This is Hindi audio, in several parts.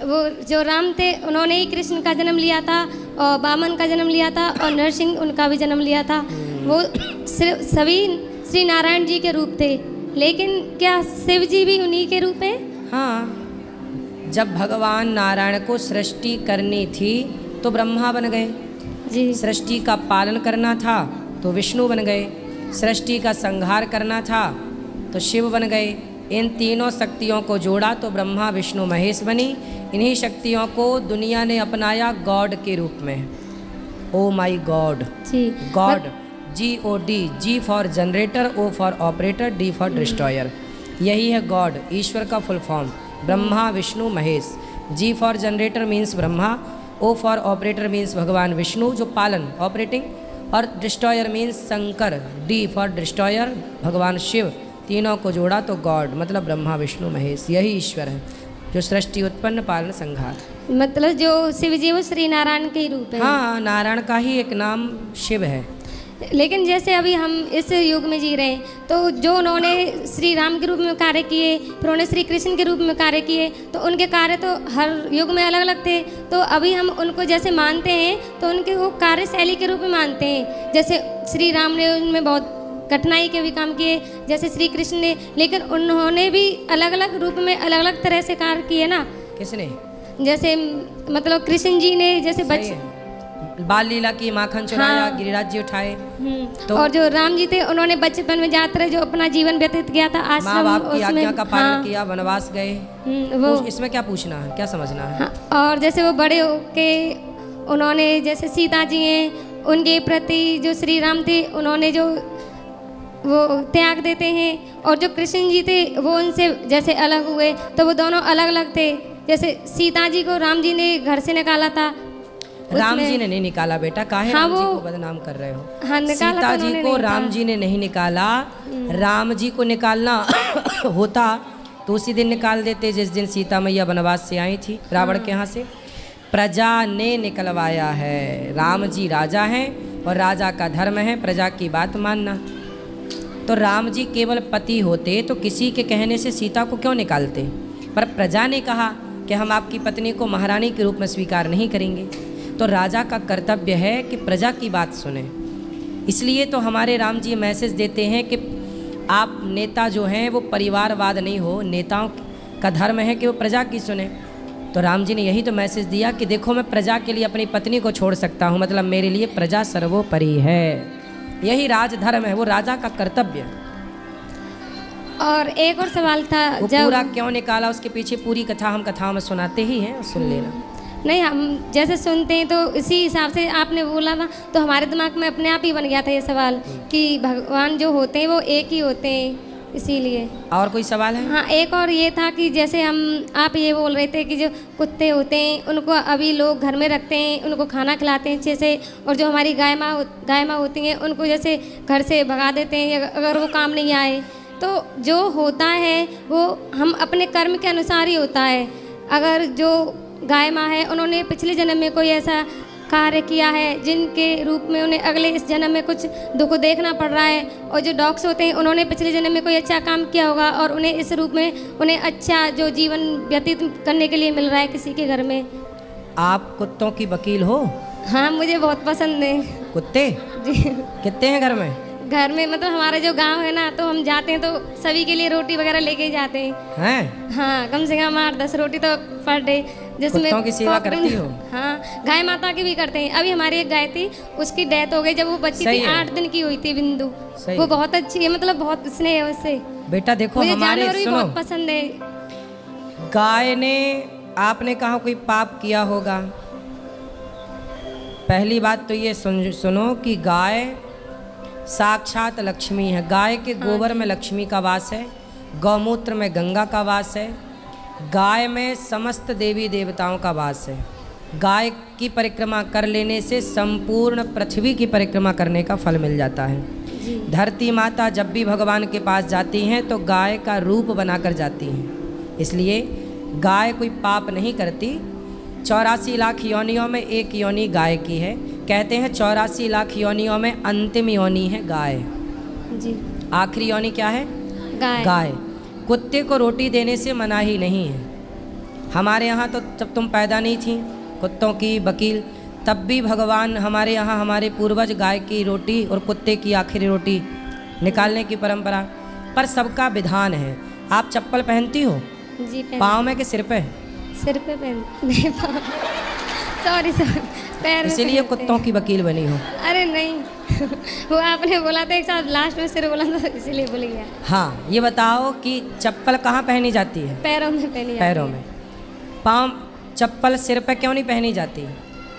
वो जो राम थे उन्होंने ही कृष्ण का जन्म लिया था और वामन का जन्म लिया था और नरसिंह उनका भी जन्म लिया था। वो सभी श्री नारायण जी के रूप थे, लेकिन क्या शिव जी भी उन्हीं के रूप हैं? हाँ, जब भगवान नारायण को सृष्टि करनी थी तो ब्रह्मा बन गए जी। सृष्टि का पालन करना था तो विष्णु बन गए, सृष्टि का संहार करना था तो शिव बन गए। इन तीनों शक्तियों को जोड़ा तो ब्रह्मा विष्णु महेश बनी। इन्हीं शक्तियों को दुनिया ने अपनाया गॉड के रूप में। Oh my God ji. God, GOD, G for generator, O for operator, D for destroyer. यही है गॉड, ईश्वर का full form. Brahma Vishnu Mahesh. G for generator means Brahma, O for operator means भगवान विष्णु जो पालन ऑपरेटिंग, और destroyer means Shankar, D for destroyer भगवान शिव। तीनों को जोड़ा तो गॉड मतलब ब्रह्मा विष्णु महेश। यही ईश्वर है जो सृष्टि उत्पन्न पालन संहार। मतलब जो शिव जी वो श्री नारायण के ही रूप है। हाँ, नारायण का ही एक नाम शिव है। लेकिन जैसे अभी हम इस युग में जी रहे हैं तो जो उन्होंने श्री राम के रूप में कार्य किए, फिर उन्होंने श्री कृष्ण के रूप में कार्य किए, तो उनके कार्य तो हर युग में अलग अलग थे। तो अभी हम उनको जैसे मानते हैं तो उनके वो कार्यशैली के रूप में मानते हैं। जैसे श्री राम ने उनमें बहुत कठिनाई के भी काम किए, जैसे श्री कृष्ण ने, लेकिन उन्होंने भी अलग अलग रूप में अलग अलग तरह से कार्य किए ना। किसने? जैसे मतलब कृष्ण जी ने जैसे बाल लीला की, माखन चुराया, हाँ। गिरिराज जी उठाए। तो और जो राम जी थे उन्होंने बचपन में जाते जो अपना जीवन व्यतीत किया था, आश्रम, माँ बाप की आज्ञा का पालन हाँ। किया, वनवास गए। वो इसमें क्या पूछना है, क्या समझना है? हाँ। और जैसे वो बड़े होके उन्होंने जैसे सीता जी हैं उनके प्रति जो श्री राम थे उन्होंने जो वो त्याग देते हैं, और जो कृष्ण जी थे वो उनसे जैसे अलग हुए तो वो दोनों अलग अलग थे। जैसे सीता जी को राम जी ने घर से निकाला था। राम जी ने नहीं निकाला बेटा, काहे हाँ, राम जी को बदनाम कर रहे हो? हाँ, सीता जी को राम जी ने नहीं निकाला। राम जी को निकालना होता तो उसी दिन निकाल देते जिस दिन सीता मैया वनवास से आई थी रावण के यहाँ से। प्रजा ने निकलवाया है। राम जी राजा हैं और राजा का धर्म है प्रजा की बात मानना। तो राम जी केवल पति होते तो किसी के कहने से सीता को क्यों निकालते? पर प्रजा ने कहा कि हम आपकी पत्नी को महारानी के रूप में स्वीकार नहीं करेंगे। तो राजा का कर्तव्य है कि प्रजा की बात सुने। इसलिए तो हमारे राम जी मैसेज देते हैं कि आप नेता जो हैं वो परिवारवाद नहीं हो, नेताओं का धर्म है कि वो प्रजा की सुने। तो राम जी ने यही तो मैसेज दिया कि देखो मैं प्रजा के लिए अपनी पत्नी को छोड़ सकता हूँ, मतलब मेरे लिए प्रजा सर्वोपरि है। यही राजधर्म है, वो राजा का कर्तव्य। और एक और सवाल था, वो जब पूरा क्यों निकाला उसके पीछे पूरी कथा हम कथाओं में सुनाते ही हैं, सुन लेना। नहीं, हम जैसे सुनते हैं तो इसी हिसाब से आपने बोला ना तो हमारे दिमाग में अपने आप ही बन गया था ये सवाल कि भगवान जो होते हैं वो एक ही होते हैं, इसीलिए। और कोई सवाल है? हाँ, एक और ये था कि जैसे आप ये बोल रहे थे कि जो कुत्ते होते हैं उनको अभी लोग घर में रखते हैं, उनको खाना खिलाते हैं अच्छे से, और जो हमारी गाय माँ होती हैं उनको जैसे घर से भगा देते हैं अगर वो काम नहीं आए। तो जो होता है वो हम अपने कर्म के अनुसार ही होता है। अगर जो गाय माँ है उन्होंने पिछले जन्म में कोई ऐसा कार्य किया है जिनके रूप में उन्हें अगले इस जन्म में कुछ दुख देखना पड़ रहा है, और जो डॉग्स होते हैं उन्होंने पिछले जन्म में कोई अच्छा काम किया होगा और उन्हें इस रूप में उन्हें अच्छा जो जीवन व्यतीत करने के लिए मिल रहा है किसी के घर में। आप कुत्तों की वकील हो? हाँ, मुझे बहुत पसंद है कुत्ते। जी। कितने हैं घर में? घर में मतलब हमारा जो गांव है ना तो हम जाते हैं तो सभी के लिए रोटी वगैरह लेके ही जाते हैं। हाँ, कम से कम 8-10 रोटी तो पर डे, जिसमें कुत्तों की सेवा करती हो? हाँ, गाय माता की भी करते हैं। अभी हमारी एक गाय थी, उसकी डेथ हो गई जब वो बच्ची थी, 8 दिन की हुई थी, बिंदु। वो बहुत अच्छी है, मतलब बहुत स्नेह है उससे। बेटा देखो, मुझे हमारे जानवर भी सुनो, बहुत पसंद है। गाय ने आपने कहा कोई पाप किया होगा। पहली बात तो ये सुनो कि गाय साक्षात लक्ष्मी है। गाय के गोबर में लक्ष्मी का वास है, गौमूत्र में गंगा का वास है, गाय में समस्त देवी देवताओं का वास है। गाय की परिक्रमा कर लेने से संपूर्ण पृथ्वी की परिक्रमा करने का फल मिल जाता है। धरती माता जब भी भगवान के पास जाती हैं तो गाय का रूप बनाकर जाती हैं, इसलिए गाय कोई पाप नहीं करती। 84 लाख योनियों में एक योनि गाय की है। कहते हैं 84 लाख योनियों में अंतिम योनि है गाय जी। आखिरी योनि क्या है? गाय। गाय। कुत्ते को रोटी देने से मनाही नहीं है, हमारे यहाँ तो जब तुम पैदा नहीं थी कुत्तों की वकील, तब भी भगवान हमारे यहाँ हमारे पूर्वज गाय की रोटी और कुत्ते की आखिरी रोटी निकालने की परंपरा, पर सबका विधान है। आप चप्पल पहनती हो जी पाँव में कि सिर पे? सिर पे पहन नहीं सॉरी पैर में इसीलिए पहनते कुत्तों की वकील बनी हो। हैं। अरे नहीं वो आपने बोला था एक साथ लास्ट में सिर बोला था इसीलिए भूल गया। हाँ, ये बताओ कि चप्पल कहाँ पहनी जाती है? पैरों में पहनी जाती पैरों है। में। पाँव चप्पल सिर पे क्यों नहीं पहनी जाती?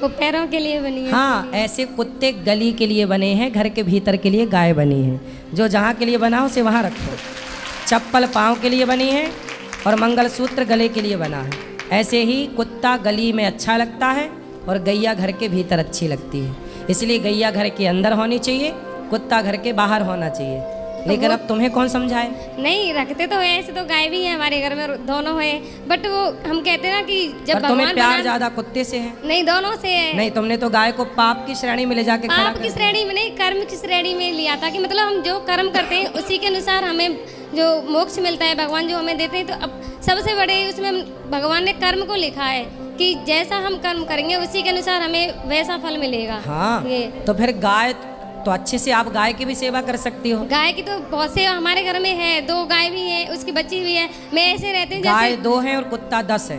वो पैरों के लिए बनी है। हाँ, ऐसे कुत्ते गली के लिए बने हैं, घर के भीतर के लिए गाय बनी है। जो जहाँ के लिए बना हो उसे वहाँ रखो। चप्पल पाँव के लिए बनी है और मंगलसूत्र गले के लिए बना है। ऐसे ही कुत्ता गली में अच्छा लगता है और गैया घर के भीतर अच्छी लगती है। इसलिए गैया घर के अंदर होनी चाहिए, कुत्ता घर के बाहर होना चाहिए। लेकिन अब तुम्हें कौन समझाए? नहीं रखते तो है, ऐसे तो गाय भी है हमारे घर में, दोनों है, बट वो हम कहते हैं ना कि जब पर तुम्हें भगवान प्यार ज्यादा कुत्ते से है। नहीं दोनों से है। नहीं, तुमने तो गाय को पाप की श्रेणी में ले जाके खड़ा पाप कर की श्रेणी में नहीं, कर्म की श्रेणी में लिया था कि मतलब हम जो कर्म करते हैं उसी के अनुसार हमें जो मोक्ष मिलता है, भगवान जो हमें देते हैं। तो अब सबसे बड़े उसमें भगवान ने कर्म को लिखा है कि जैसा हम कर्म करेंगे उसी के अनुसार हमें वैसा फल मिलेगा। हाँ, ये तो फिर गाय तो अच्छे से आप गाय की भी सेवा कर सकती हो। गाय की तो बहुत से हमारे घर में है, 2 गाय भी है, उसकी बच्ची भी है। मैं ऐसे रहते हैं गाय जैसे 2 हैं और कुत्ता 10 है।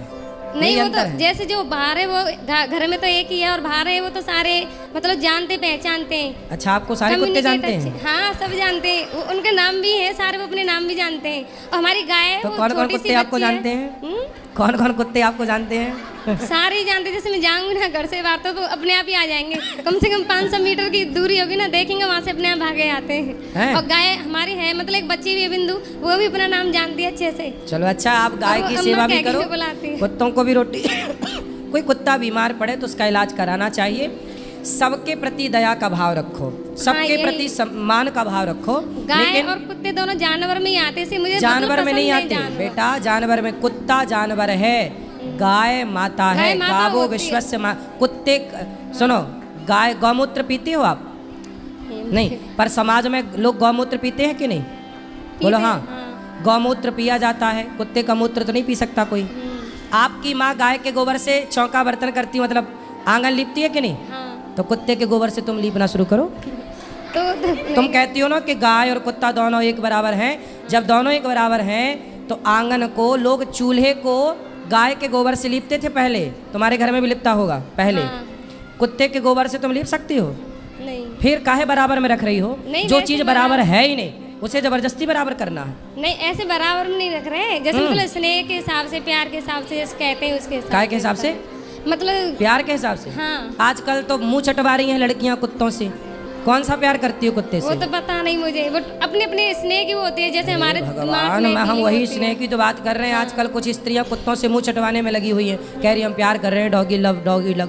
नहीं, यही वो अंतर तो है। जैसे जो बाहर है वो घर में तो एक ही है और बाहर है वो तो सारे मतलब जानते पहचानते हैं। अच्छा, आपको सारे कुत्ते Communicate जानते अच्छे- हैं? हाँ सब जानते हैं, उनके नाम भी है सारे, वो अपने नाम भी जानते हैं। और हमारी गाय है तो वो कौन कौन छोटी सी कुत्ते आपको बच्ची है। जानते हैं? कौन कौन कुत्ते आपको जानते हैं? सारे ही जानते हैं। जैसे मैं जाऊंगी ना घर से बाहर तो अपने आप ही आ जाएंगे। कम से कम 500 मीटर की दूरी होगी ना, देखेंगे वहाँ से अपने आप भागे आते हैं? हैं। और गाय हमारी है, मतलब एक बच्ची भी है बिंदु, वो भी अपना नाम जानती है अच्छे से। चलो अच्छा, आप गाय और की अम्मा सेवा भी कह के करो, बुलाती है। कुत्तों को भी रोटी कोई कुत्ता बीमार पड़े तो उसका इलाज कराना चाहिए। सबके प्रति दया का भाव रखो, सबके यही। प्रति सम्मान का भाव रखो। गाय लेकिन और कुत्ते दोनों जानवर में ही आते से मुझे जानवर मतलब में नहीं पसंद आते जानवर। बेटा, जानवर में कुत्ता जानवर है, गाय माता है। गाय माता गावो होती है। विश्वस्य माँ। कुत्ते सुनो, गाय गौमूत्र पीते हो आप? नहीं, पर समाज में लोग गौमूत्र पीते हैं कि नहीं? बोलो हाँ। गौमूत्र पिया जाता है, कुत्ते का मूत्र तो नहीं पी सकता कोई। आपकी माँ गाय के गोबर से चौका बर्तन करती है, मतलब आंगन लीपती है कि नहीं? हाँ। तो कुत्ते के गोबर से तुम लीपना शुरू करो। तो तुम कहती हो ना कि गाय और कुत्ता दोनों एक बराबर हैं। जब दोनों एक बराबर हैं तो आंगन को लोग चूल्हे को गाय के गोबर से लीपते थे पहले। तुम्हारे घर में भी लिपता होगा पहले। हाँ। कुत्ते के गोबर से तुम लीप सकती हो? नहीं फिर काहे बराबर में रख रही हो? नहीं, जो वैसे चीज बराबर है ही नहीं उसे जबरदस्ती बराबर करना है। नहीं, ऐसे बराबर में नहीं रख रहे हैं। जैसे मतलब स्नेह के हिसाब से, प्यार के हिसाब से जैसे कहते हैं उसके हिसाब काय के हिसाब से? मतलब प्यार के हिसाब से। हाँ। आजकल तो मुंह चटवा रही हैं लड़कियां कुत्तों से। कौन सा प्यार करती हो कुत्ते वो से? तो पता नहीं मुझे, वो अपने अपने स्नेह की वो होती है, जैसे हमारे दिमाग भगवान, में हम feeling वही होती है। स्नेह की तो बात कर रहे हैं। आजकल कुछ स्त्रियां कुत्तों से मुंह चटवाने में लगी हुई हैं, कह रही हम प्यार कर रहे हैं, डॉगी लव डॉगी लव।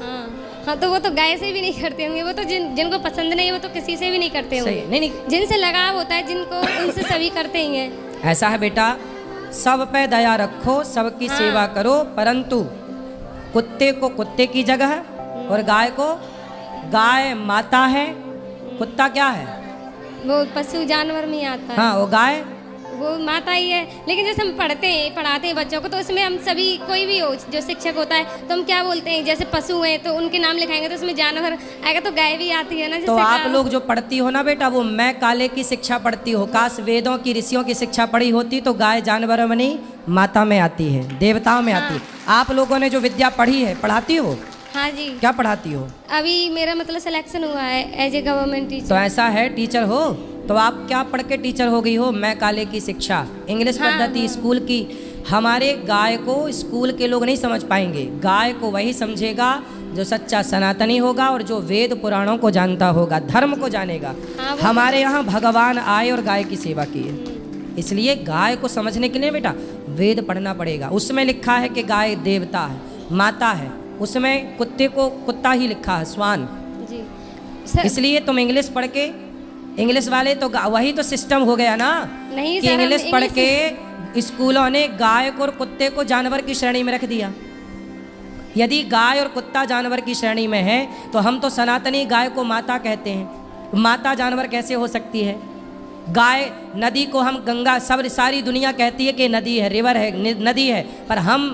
हाँ हाँ, तो वो तो गाय से भी नहीं करते होंगे। वो तो जिनको पसंद नहीं है वो तो किसी से भी नहीं करते सही होंगे। नहीं नहीं, जिनसे लगाव होता है जिनको, उनसे सभी करते ही हैं। ऐसा है बेटा, सब पे दया रखो, सबकी हाँ। सेवा करो, परंतु कुत्ते को कुत्ते की जगह और गाय को, गाय माता है, कुत्ता क्या है? वो पशु जानवर में ही आता है। हाँ, वो गाय वो माता ही है। लेकिन जैसे हम पढ़ाते हैं बच्चों को, तो उसमें हम सभी, कोई भी हो जो शिक्षक होता है, तो हम क्या बोलते हैं, जैसे पशु हैं तो उनके नाम लिखाएंगे तो उसमें जानवर आएगा, तो गाय भी आती है ना। जैसे तो आप लोग जो पढ़ती हो ना बेटा, वो मैं काले की शिक्षा पढ़ती हो। काश वेदों की ऋषियों की शिक्षा पढ़ी होती तो गाय जानवरों में नहीं माता में आती है, देवताओं में आती है। आप लोगों ने जो विद्या पढ़ी है, पढ़ाती हो? हाँ जी, क्या पढ़ाती हो? अभी मेरा मतलब सिलेक्शन हुआ है एज ए गवर्नमेंट टीचर। तो ऐसा है, टीचर हो तो आप क्या पढ़ के टीचर हो गई हो? मैं काले की शिक्षा, इंग्लिश हाँ, पद्धति हाँ। स्कूल की। हमारे गाय को स्कूल के लोग नहीं समझ पाएंगे। गाय को वही समझेगा जो सच्चा सनातनी होगा और जो वेद पुराणों को जानता होगा, धर्म को जानेगा। हाँ, वो हमारे यहाँ भगवान आए और गाय की सेवा की है। इसलिए गाय को समझने के लिए बेटा वेद पढ़ना पड़ेगा। उसमें लिखा है कि गाय देवता है, माता है। उसमें कुत्ते को कुत्ता ही लिखा है, स्वान। जी सर, इसलिए तुम इंग्लिश पढ़ के, इंग्लिश वाले तो वही तो सिस्टम हो गया ना नहीं कि सर, हम इंग्लिश पढ़ इंग्लिश के स्कूलों ने गाय को और कुत्ते को जानवर की श्रेणी में रख दिया। यदि गाय और कुत्ता जानवर की श्रेणी में है तो हम तो सनातनी गाय को माता कहते हैं। माता जानवर कैसे हो सकती है? गाय, नदी को हम गंगा, सब सारी दुनिया कहती है कि नदी है, रिवर है, नदी है, पर हम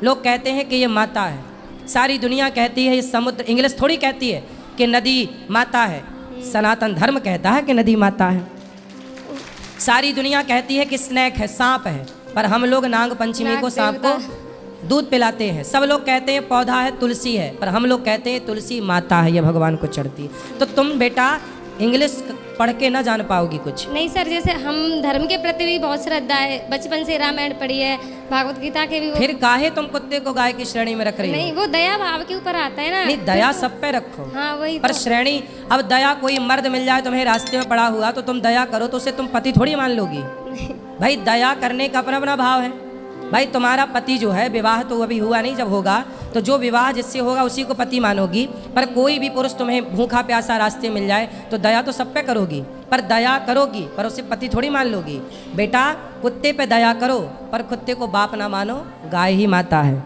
लोग कहते हैं कि ये माता है, सारी दुनिया कहती है ये समुद्र, इंग्लिश थोड़ी कहती है कि नदी माता है, सनातन धर्म कहता है कि नदी माता है। सारी दुनिया कहती है कि स्नैक है, सांप है, पर हम लोग नाग पंचमी को सांप को दूध पिलाते हैं। सब लोग कहते हैं पौधा है, तुलसी है, पर हम लोग कहते हैं तुलसी माता है, ये भगवान को चढ़ती है। तो तुम बेटा इंग्लिश पढ़ के ना जान पाओगी कुछ। नहीं सर, जैसे हम धर्म के प्रति भी बहुत श्रद्धा है, बचपन से रामायण पढ़ी है, भागवत गीता के भी फिर काहे तुम कुत्ते को गाय की श्रेणी में रख रही हो? नहीं, वो दया भाव के ऊपर आता है ना। नहीं, दया सब पे रखो। हाँ वही पर तो। श्रेणी, अब दया कोई मर्द मिल जाए तुम्हें रास्ते में पड़ा हुआ तो तुम दया करो तो उसे तुम पति थोड़ी मान लोगी। भाई दया करने का अपना अपना भाव है। भाई तुम्हारा पति जो है, विवाह तो अभी हुआ नहीं, जब होगा तो जो विवाह जिससे होगा उसी को पति मानोगी। पर कोई भी पुरुष तुम्हें भूखा प्यासा रास्ते मिल जाए तो दया तो सब पे करोगी, पर दया करोगी पर उसे पति थोड़ी मान लोगी। बेटा कुत्ते पे दया करो पर कुत्ते को बाप ना मानो, गाय ही माता है।